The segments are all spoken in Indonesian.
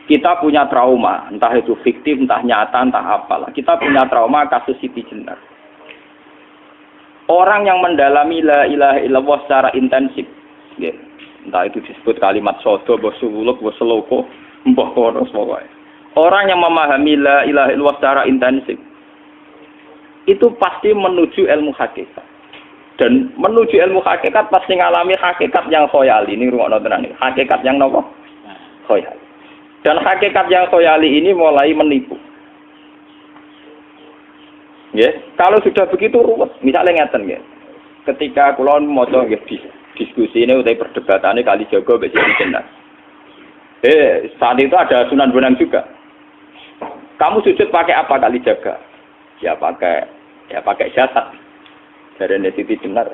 Kita punya trauma, entah itu fiktif, entah nyata, entah apalah. Kita punya trauma kasus Siti Jenar. Orang yang mendalami la ilaha illallah secara intensif, ya, entah itu disebut kalimat sodo, bosuluk, boseloko, mbah kono semua. Orang yang memahami la ilaha illallah secara intensif, itu pasti menuju ilmu hakikat. Dan menuju ilmu hakikat pasti ngalami hakikat yang khoyali. Ini rungokno tenan iki. Hakikat yang nopo? Khoyali. Dan hakikat yang khoyali ini mulai menipu. Ya, kalau sudah begitu ruwet, misalnya ngeten ya. Ketika kula maca nggih diskusi ini utai perdebatannya kali jago mbek Siti Jenar. Saat itu ada Sunan Bonang juga. Kamu sujud pakai apa kali jaga? Ya pakai jasad. Dari Siti Jenar.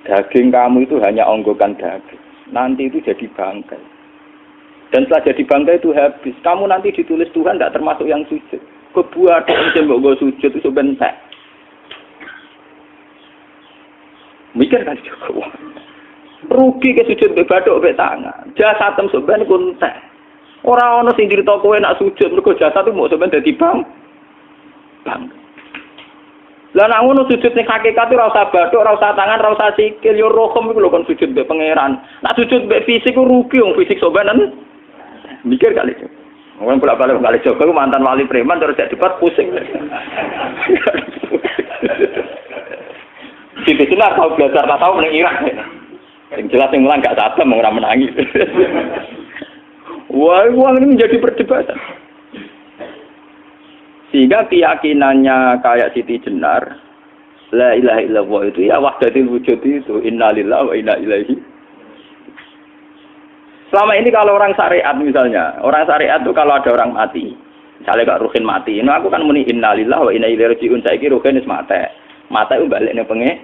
Daging kamu itu hanya onggokan daging. Nanti itu jadi bangkai. Dan setelah jadi bangkai itu habis. Kamu nanti ditulis Tuhan tidak termasuk yang sujud. Kebuat yang mbok sujud itu bentek. Mikir kan juga. Rugi ke sujud mbek bathuk mbek tangan. Jasad tem sampean kuntek. Ora ana sing crita kowe nak sujud mergo jasad itu mbok sampean dadi bang. Lah nek ngono sujud ning hakikat ora usah bathuk, ora usah tangan, ora usah sikil, yo rohem iku lho kon sujud mbek pangeran. Nek sujud mbek fisik ku rugi wong fisik sampean. Mikir kali. Wong bolak-balik kali Joko mantan wali preman terus jadi debat pusing. Siti Jenar tahu belajar tak tahu meneng Irak. Yang jelas yang mulang gak satem ora menangis. Wah, uang ini menjadi perdebatan. Sehingga keyakinannya kayak Siti Jenar, la ilaha illallah itu ya wahdatul wujud itu, innalillahi wa inna ilaihi. Selama ini kalau orang syariat misalnya, orang syariat itu kalau ada orang mati, misalnya Kak Ruhin mati, ini aku kan muni innalillahi wa inna ilaihi raji'un, saiki Ruhin wis mate. Mate itu balik ning penge.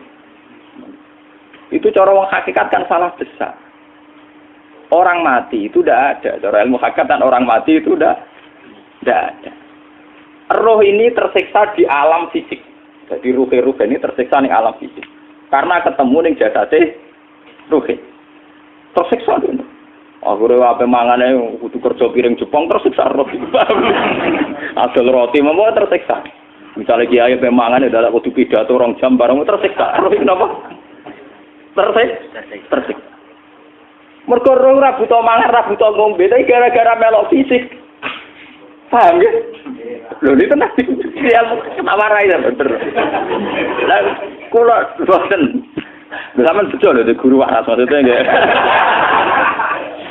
Itu cara wong hakikat kan salah besar. Orang mati itu tidak ada, cara ilmu hakikat dan orang mati itu tidak ada. Roh ini tersiksa di alam fisik. Jadi ruh ini tersiksa di alam fisik. Karena ketemu ning jasate ruh. Tersiksa itu. Aku ape mangane kudu kerja piring Jepang tersiksa roh. Asal roti mau tersiksa. Misalnya kiai ape mangane dadak kudu pidato 2 jam bareng tersiksa. Roh kenapa? Tersiksa. Mergo roh ora buta mangan, ora buta ngombe, tapi gara-gara melok fisik. Paham ya? Lho ini tenang ketawarai ya bener. Lah kula boten. Sampeyan bejo lho guru waras maksudnya nggih.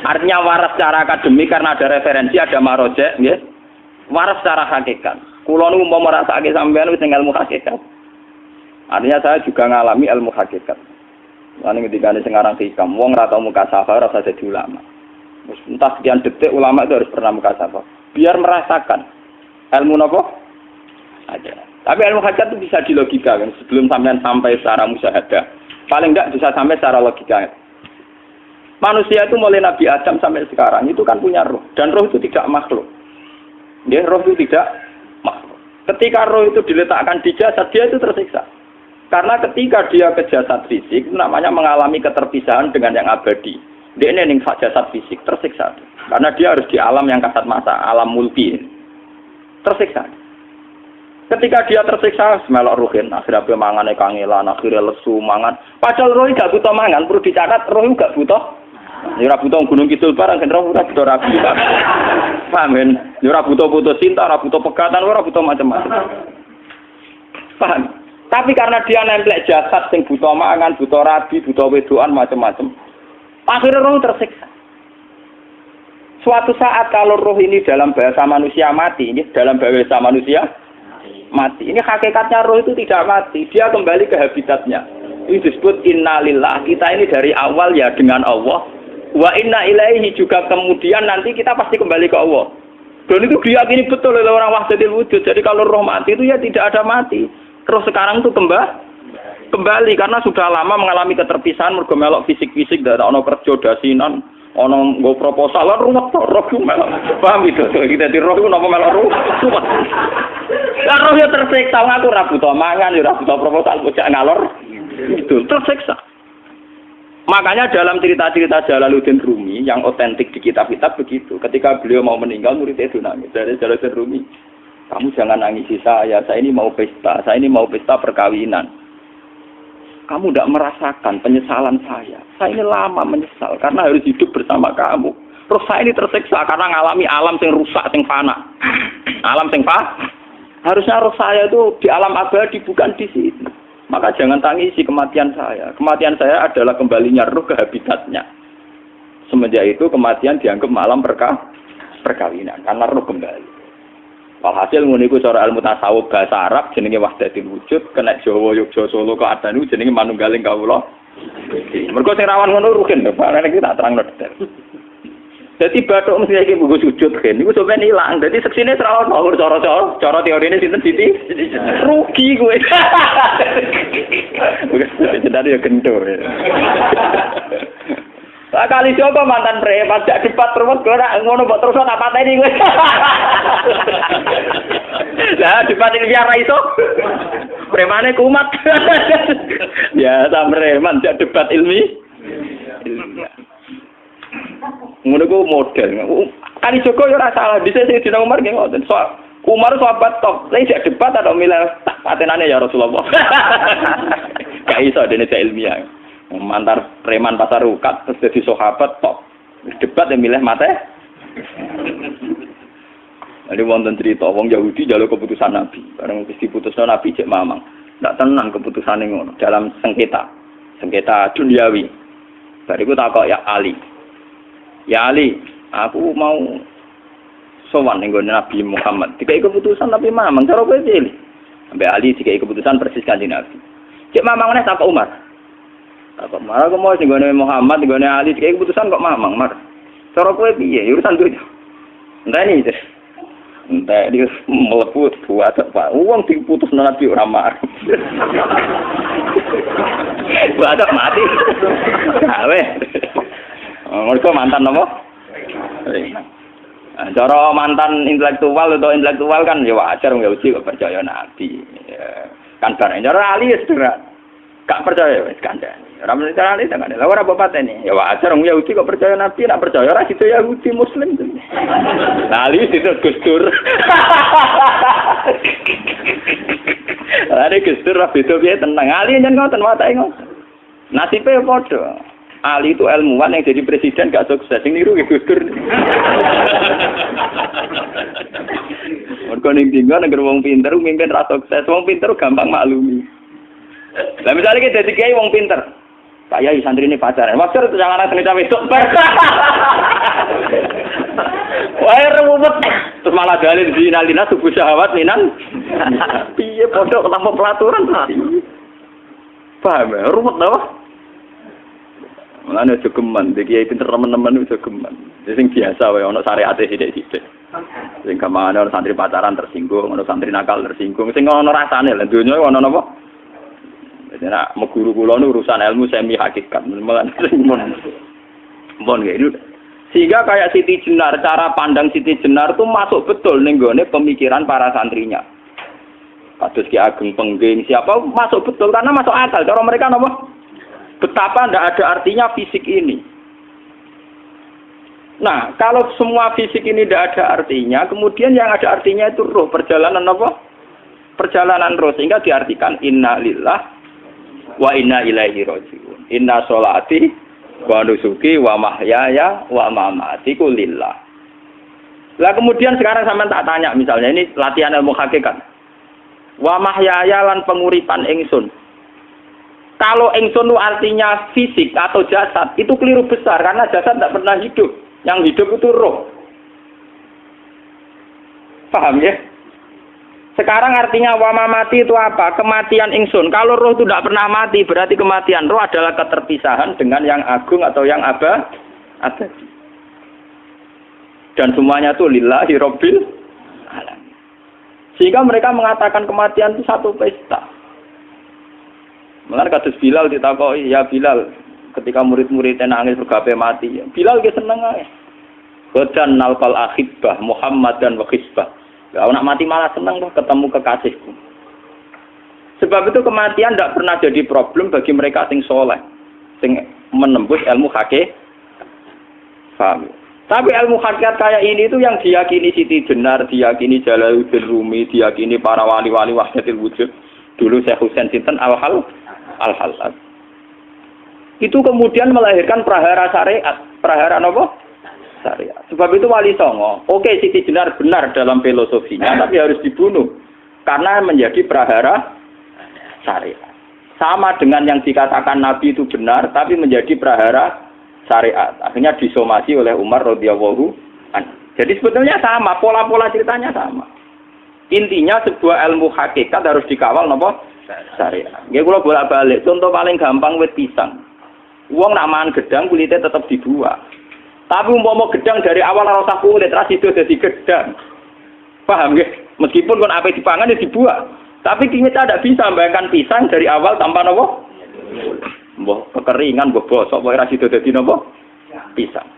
Artinya waras secara akademik karena ada referensi, ada marojek nggih. Waras secara hakikat. Kula niku umpama rasake sampeyan wis ilmu hakikat. Artinya saya juga ngalami ilmu hakikat. Lan ketika ini sekarang hikam wong ra tau mukasafah ora usah jadi ulama. Entah sekian detik ulama itu harus pernah mukasafah. Biar merasakan ilmu nopo aja. Tapi ilmu hakikat itu bisa dilogika kan sebelum sampai secara musyahadah. Paling enggak bisa sampai secara logika. Manusia itu mulai Nabi Adam sampai sekarang itu kan punya roh dan roh itu tidak makhluk. Dia roh itu tidak makhluk. Ketika roh itu diletakkan di jasad dia itu tersiksa. Karena ketika dia ke jasad fisik itu namanya mengalami keterpisahan dengan yang abadi. Dia ini ning jasad fisik tersiksa. Karena dia harus di alam yang kasat mata, alam mulki. Tersiksa. Ketika dia tersiksa, semelok ruhin, akhirnya dia mangane kangelan, akhirnya lesu mangan. Padahal roh gak butuh mangan, perlu dicatat roh gak butuh. Ya ora butuh gunung kidul barang, kan roh ora butuh rabi. Paham kan? Ya ora butuh putus cinta, ora butuh pegatan, ora butuh macam-macam. Paham? Tapi karena dia nemplek jasad sing butuh mangan, butuh rabi, butuh wedoan macam-macam. Akhirnya roh tersiksa. Suatu saat kalau roh ini dalam bahasa manusia mati, ini dalam bahasa manusia mati. Ini hakikatnya roh itu tidak mati, dia kembali ke habitatnya. Ini disebut innalillah. Kita ini dari awal ya dengan Allah. Wa inna ilaihi juga kemudian nanti kita pasti kembali ke Allah. Dan itu diyakini betul oleh orang wahdatul wujud. Jadi kalau roh mati itu ya tidak ada mati. Roh sekarang itu kembali karena sudah lama mengalami keterpisahan mergo melok fisik-fisik dan ono kerja dasinan, ono nggo proposal lan ruwet roh melok. Paham itu? Kita di roh ku napa melok roh. Lah roh ya tersiksa aku ora butuh mangan, ora butuh proposal bocah ngalor. Itu tersiksa. Makanya dalam cerita-cerita Jalaluddin Rumi yang otentik di kitab-kitab begitu. Ketika beliau mau meninggal, muridnya itu nangis. Dari Jalaluddin Rumi, kamu jangan nangisi saya ini mau pesta, perkawinan. Kamu tidak merasakan penyesalan saya ini lama menyesal, karena harus hidup bersama kamu. Terus saya ini tersiksa karena ngalami alam yang rusak, yang fana. Alam yang fana. Harusnya roh saya itu di alam abadi, bukan di sini. Maka jangan tangisi kematian saya. Kematian saya adalah kembalinya roh ke habitatnya. Semenjak itu kematian dianggap malam perkawinan, karena roh kembali. Walhasil ngono iku cara ilmu tasawuf bahasa Arab jenenge wahdatul wujud, kena Jawa Yogyakarta Solo kok adane jenenge manunggaling kawula. Mergo sing rawan ngono rugen, Pak. Nek tak terangno detail. Jadi batuk mesti iki buku sujud kan, niku sampeyan ilang. Dadi seksine ora ono cara teorine sinten Siti? Rugi kowe. Bukan jadi ya kentur. Kali coba mantan preman jak debat terus kowe ora ngono mbok terus tak pateni kowe. Lah debat ini biar ra iso. Premane kumat. Ya sam preman jak debat ilmi. Ngono ku model. Kali Joko ya ora salah. Dise sing dina Umar nggih ngoten. Umar sahabat top. Lha sik debat atau milih patenane ya Rasulullah. Gak iso dene ilmiah. Mantar preman pasar rukat terus jadi sahabat top. Debat yang milih mate. Ada wonten cerita wong Yahudi njaluk keputusan Nabi. Bareng wis diputusno Nabi cek mamang. Ndak tenang keputusane ngono dalam sengketa duniawi. Bariku takok ya Ali. Ya Ali, aku mau sowan ning Nabi Muhammad. Dikai keputusan tapi mamang cara kowe pilih. Sampai Ali dikai keputusan persis kanjeng Nabi. Cek mamang neh takok Umar. Takok Umar aku mau sing Muhammad, ning Ali dikai keputusan kok mamang, Mar. Cara kowe piye? Urusan dunya. Enteni itu. Entah dia melepuh buat apa? Uang diputus Nabi ora marah. Buat mati. Gawe. Mereka mantan apa? Cara mantan intelektual atau intelektual kan ya wajar nggak uji kok percaya Nabi. Kan barang cara Ali ya sudah gak percaya wis kandhani. Ora mesti cara Ali tenan. Lah ora bapak ini. Ya wajar wong Yahudi kok percaya Nabi, nak percaya ora situ Yahudi Muslim. Lah Ali situ Gus Dur. Ada Gus Dur beda piye tenang. Ali nyen ngoten watake ngoten. Nasibe padha. Ali itu ilmuwan yang jadi presiden gak sukses, yang niru Gus Dur. Mergo ning dinggo nek wong pinter mimpin ra sukses, wong pinter gampang maklumi. Lah misalnya kita jadi kiai wong pinter, kayak santri ini pacaran, maksud itu jangan asal cawe itu. Wah ruwet, terus malah dalil di nalina subuh syahwat minan. Piye pondok tanpa pelaturan paham ya, ruwet dah. Mulane aja geman, iki kiai pinter teman-teman aja geman. Sing biasa wae ana syariate sithik-sithik. Sing kamane ana santri pacaran tersinggung, ana santri nakal tersinggung, sing ana rasane lha donya ana napa? Jadi nak meguru kula nu urusan ilmu semi hakikat. Mon gitu. Sehingga kayak Siti Jenar, cara pandang Siti Jenar itu masuk betul ning gone pemikiran para santrinya. Kados Ki Ageng Pengging siapa masuk betul karena masuk akal. Cara mereka napa? Betapa tidak ada artinya fisik ini. Nah, kalau semua fisik ini tidak ada artinya, kemudian yang ada artinya itu roh, perjalanan apa? Perjalanan roh, sehingga diartikan inna lillah wa inna ilaihi raji'un. Inna sholati wa nusuki wa mahyaya wa mamati ku lillah. Lah kemudian sekarang sampean tak tanya misalnya, ini latihan ilmu hakikat. Wa mahyaya lan penguripan ingsun. Kalau ingsun itu artinya fisik atau jasad, itu keliru besar karena jasad tidak pernah hidup. Yang hidup itu roh. Paham ya? Sekarang artinya wama mati itu apa? Kematian ingsun. Kalau roh itu tidak pernah mati, berarti kematian roh adalah keterpisahan dengan yang agung atau yang abadi. Dan semuanya itu lillahi rabbil alamin. Sehingga mereka mengatakan kematian itu satu pesta. Mulane kados Bilal ditakoki, ya Bilal, ketika murid-muridnya nangis bergape mati, Bilal ge seneng ae. Godan nalqal ahibbah Muhammad dan wa hisbah. Lah anak mati malah seneng kok ketemu kekasihku. Sebab itu kematian tidak pernah jadi problem bagi mereka sing soleh, sing menembus ilmu hakikat. Paham? Tapi ilmu hakikat kayak ini itu yang diyakini Siti Jenar, diyakini Jalaluddin Rumi, diyakini para wali-wali wahdatul wujud. Dulu Syekh Husain sinten Al-Halal. Itu kemudian melahirkan prahara syariat. Prahara apa? Syariat. Sebab itu Wali Songo, oke Siti Jenar benar dalam filosofinya, tapi harus dibunuh. Karena menjadi prahara syariat. Sama dengan yang dikatakan Nabi itu benar, tapi menjadi prahara syariat. Akhirnya disomasi oleh Umar radhiyallahu anhu. Jadi sebetulnya sama, pola-pola ceritanya sama. Intinya sebuah ilmu hakikat harus dikawal napa? Syariat. Nggih kula bolak-balik, contoh paling gampang wit pisang. Wong nak mangan gedang kulitnya tetap dibuat. Tapi umpama gedang dari awal ora usah kulit, ra sido dadi gedang. Paham nggih? Meskipun kon ape dipangan ya dibuat. Tapi kita tidak bisa membayangkan pisang dari awal tanpa napa? Mbah kekeringan, mbah bosok, mbah ra sido dadi napa? Pisang.